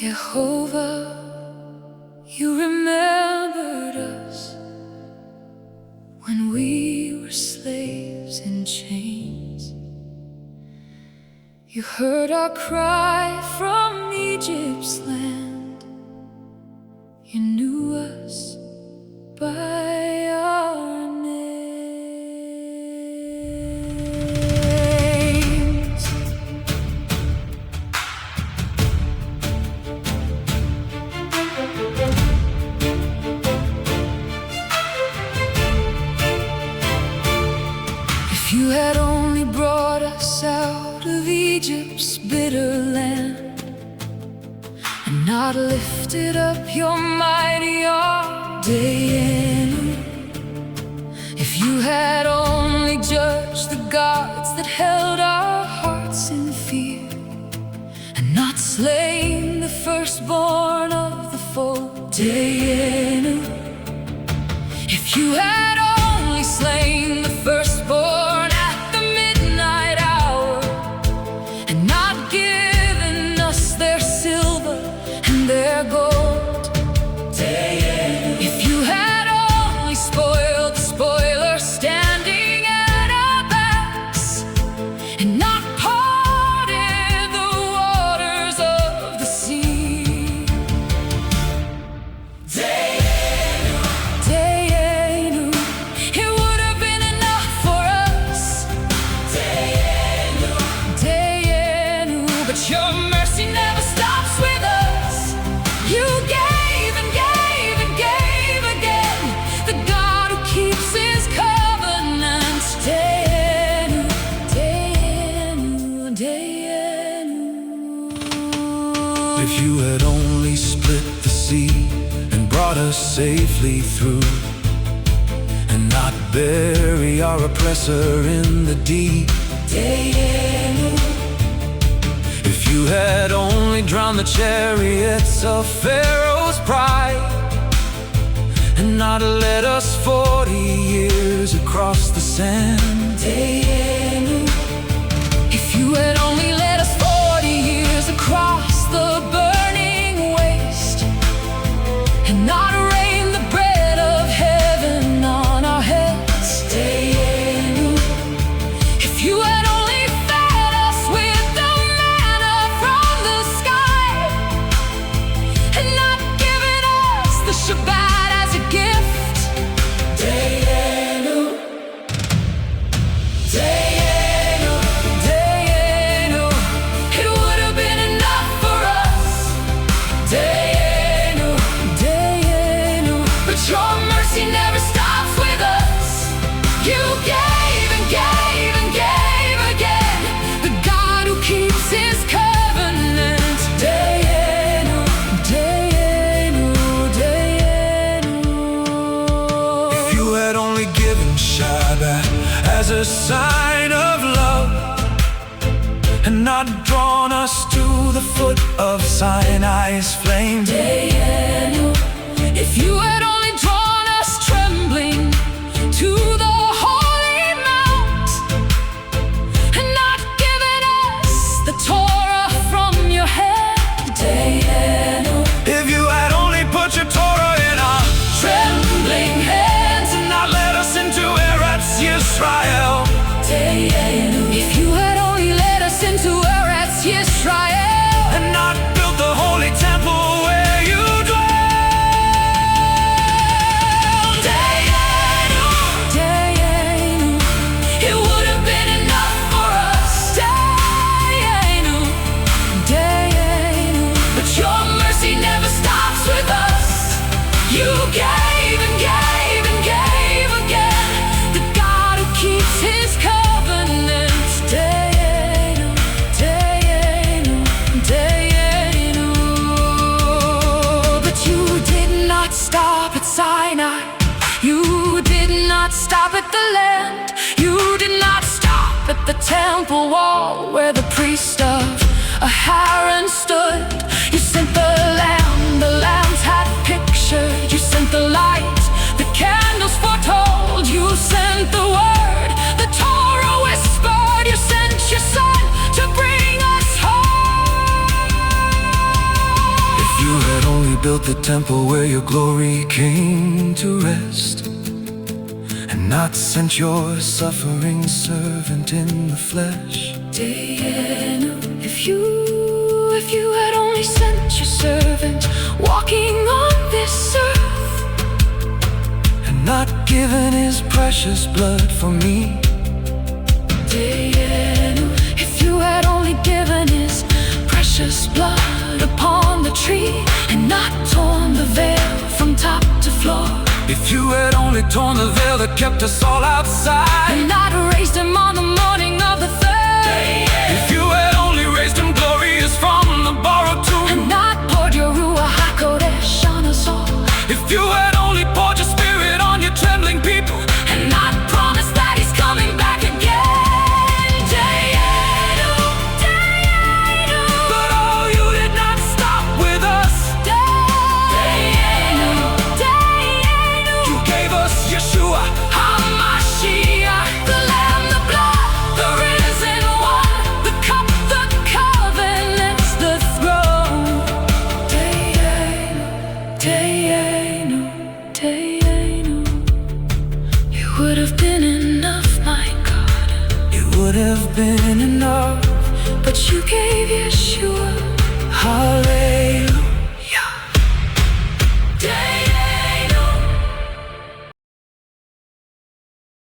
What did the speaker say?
Yehovah, you remembered us when we were slaves in chains. You heard our cry from Egypt's land. You knew us by our names. If you had only brought us out of Egypt's bitter land, and not lifted up your mighty arm, Dayenu. If you had only judged the gods that held our hearts in fear, and not slain the firstborn of the fold, Dayenu. If you had only slain the firstborn at the midnight hour, and not given us their silver and their gold, Dayenu. If you had only spoiled the spoiler standing at our backs, and not parted the waters of the sea, Dayenu, Dayenu, it would have been enough for us, Dayenu, Dayenu. But your mercy never stops with us. You gave and gave and gave again, the God who keeps his covenant, Dayenu, Dayenu, Dayenu. If you had only split the sea and brought us safely through, and not bury our oppressor in the deep, Dayenu. if you had only drowned the chariots of Pharaoh's pride, and not led us 40 years across the sand, Dayenu. If you had only led us 40 years across the burning waste, and not rained the bread of heaven on our heads, Dayenu. If you had only fed us with the manna from the sky, and not given us the Shabbat as a gift, Dayenu, Dayenu, Dayenu, it would have been enough for us, Dayenu, Dayenu. But your mercy never stops with us. You gave and gave and gave again, the God who keeps his covenant, Dayenu, Dayenu, Dayenu. if you had only given Shabbat as a sign of love, and not drawn us to the foot of Sinai's flame, Dayenu. If you had only drawn us trembling to the holy mount, and not given us the Torah from your hand, Dayenu. if you had only put your Torah in our Trembling hands, and not led us into Eretz Yisrael, Dayenu. If you had only led us into Eretz Yisrael, and not built the holy temple where you dwell, Dayenu, Dayenu, it would have been enough for us, Dayenu, Dayenu. But your mercy never stops with us. You gave and gave and gave again, the God who keeps his covenant, Dayenu, Dayenu, Dayenu. But you did not stop at Sinai. You did not stop at the land. You did not stop at the temple wall where the priest of Aharon stood. You sent the lamb, the lambs had pictured. You sent the light, the candles foretold. You sent the word, the Torah whispered. You sent your son to bring us home. built the temple where your glory came to rest, and not sent your suffering servant in the flesh. Dayenu, if you had only sent your servant walking on this earth, and not given his precious blood for me. Dayenu, if you had only given his precious blood upon the tree, and not torn the veil from top to floor. If you had only torn the veil that kept us all outside, and not raised him on the morning of the third day. If you had only raised him glorious from the borrowed tomb, and not poured your Ruach HaKodesh on us all. if you had only poured your spirit on your trembling people, and not promised that he's coming back again. Dayenu, Dayenu, but oh, you did not stop with us. Dayenu, Dayenu, You gave us Yeshua, HaMashiach, the Lamb, the blood, the risen one, the cup, the covenant, the throne. Dayenu, Dayenu, Dayenu, it would have been enough, my God, it would have been enough. but you gave Yeshua.